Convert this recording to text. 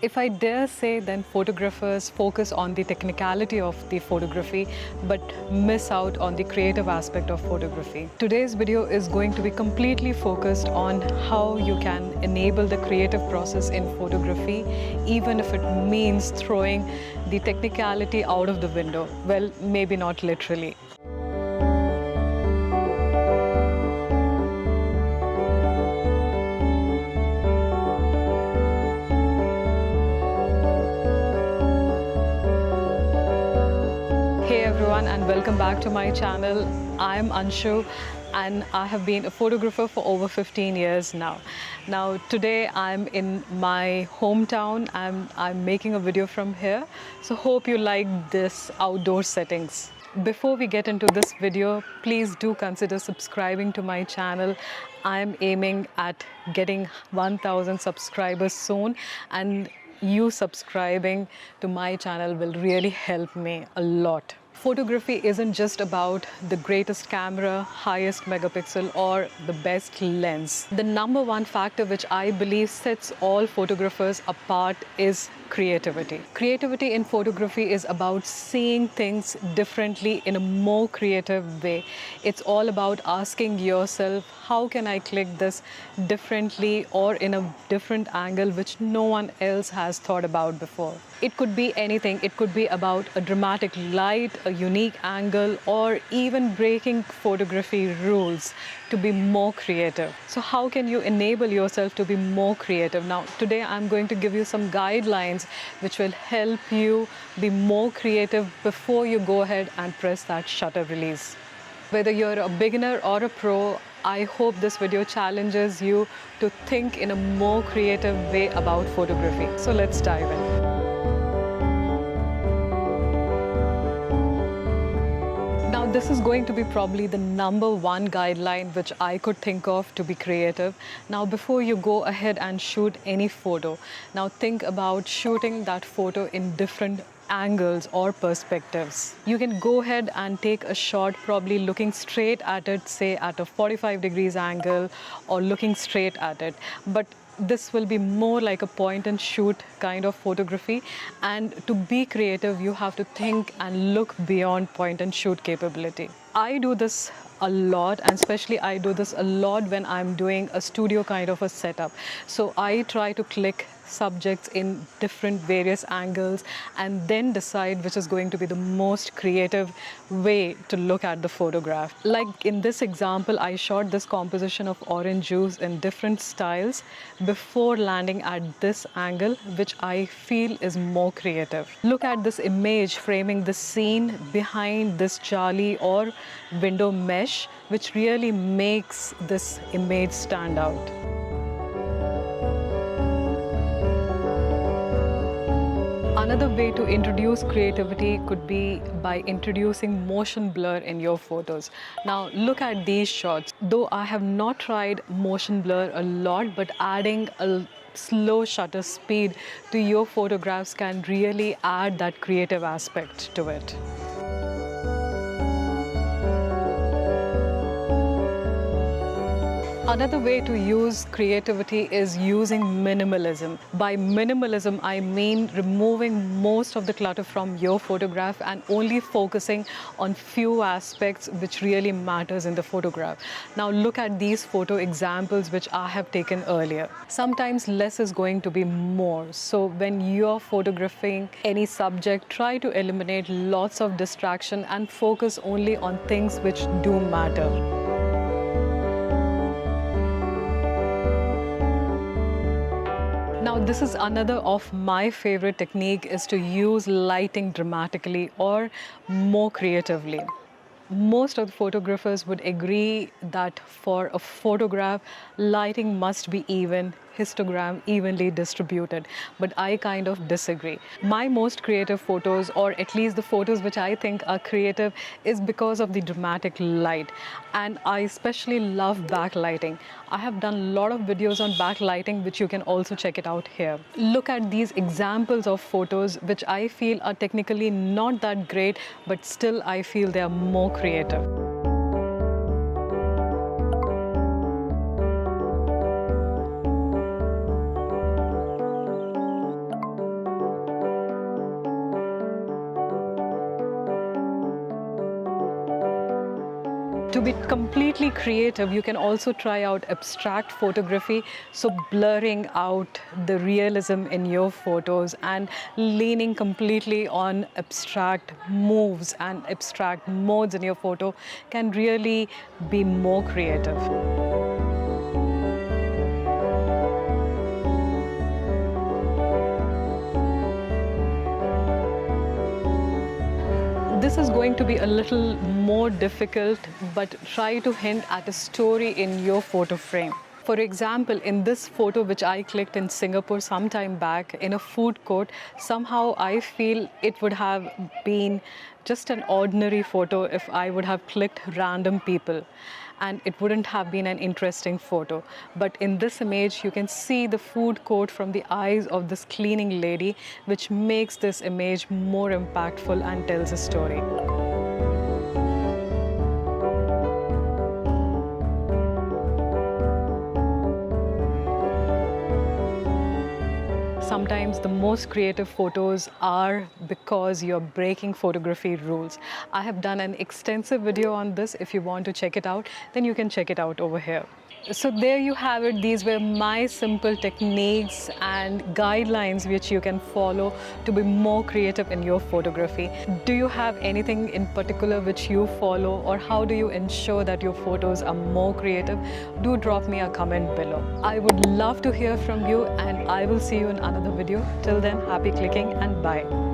If I dare say, then photographers focus on the technicality of the photography but miss out on the creative aspect of photography. Today's video is going to be completely focused on how you can enable the creative process in photography, even if it means throwing the technicality out of the window. Well, maybe not literally. Hey everyone, and welcome back to my channel. I'm Anshu and I have been a photographer for over 15 years now. Now today I'm in my hometown and I'm making a video from here. So hope you like this outdoor settings. Before we get into this video, please do consider subscribing to my channel. I'm aiming at getting 1,000 subscribers soon, and you subscribing to my channel will really help me a lot. Photography isn't just about the greatest camera, highest megapixel, or the best lens. The number one factor which I believe sets all photographers apart is creativity. Creativity in photography is about seeing things differently in a more creative way. It's all about asking yourself, how can I click this differently or in a different angle which no one else has thought about before. It could be anything. It could be about a dramatic light, a unique angle, or even breaking photography rules to be more creative. So how can you enable yourself to be more creative? Now, today I'm going to give you some guidelines which will help you be more creative before you go ahead and press that shutter release. Whether you're a beginner or a pro, I hope this video challenges you to think in a more creative way about photography. So let's dive in. Now, this is going to be probably the number one guideline which I could think of to be creative. Now, before you go ahead and shoot any photo, now think about shooting that photo in different angles or perspectives. You can go ahead and take a shot probably looking straight at it, say at a 45 degrees angle, or looking straight at it. But this will be more like a point and shoot kind of photography, and to be creative you have to think and look beyond point and shoot capability. I do this a lot, and especially I do this a lot when I'm doing a studio kind of a setup. So I try to click subjects in different various angles and then decide which is going to be the most creative way to look at the photograph. Like in this example, I shot this composition of orange juice in different styles before landing at this angle, which I feel is more creative. Look at this image framing the scene behind this jali or window mesh, which really makes this image stand out. Another way to introduce creativity could be by introducing motion blur in your photos. Now look at these shots. Though I have not tried motion blur a lot, but adding a slow shutter speed to your photographs can really add that creative aspect to it. Another way to use creativity is using minimalism. By minimalism, I mean removing most of the clutter from your photograph and only focusing on few aspects which really matters in the photograph. Now look at these photo examples which I have taken earlier. Sometimes less is going to be more. So when you're photographing any subject, try to eliminate lots of distraction and focus only on things which do matter. Now, this is another of my favorite technique, is to use lighting dramatically or more creatively. Most of the photographers would agree that for a photograph, lighting must be even, histogram evenly distributed, but I kind of disagree. My most creative photos, or at least the photos which I think are creative, is because of the dramatic light. And I especially love backlighting. I have done a lot of videos on backlighting, which you can also check it out here. Look at these examples of photos which I feel are technically not that great, but still I feel they are more creative. To be completely creative, you can also try out abstract photography, so blurring out the realism in your photos and leaning completely on abstract moves and abstract modes in your photo can really be more creative. This is going to be a little more difficult, but try to hint at a story in your photo frame. For example, in this photo which I clicked in Singapore some time back in a food court, somehow I feel it would have been just an ordinary photo if I would have clicked random people, and it wouldn't have been an interesting photo. But in this image, you can see the food court from the eyes of this cleaning lady, which makes this image more impactful and tells a story. Sometimes the most creative photos are because you're breaking photography rules. I have done an extensive video on this. If you want to check it out, then you can check it out over here. So there you have it. These were my simple techniques and guidelines which you can follow to be more creative in your photography. Do you have anything in particular which you follow, or how do you ensure that your photos are more creative? Do drop me a comment below. I would love to hear from you, and I will see you in another video. Till then, happy clicking and bye.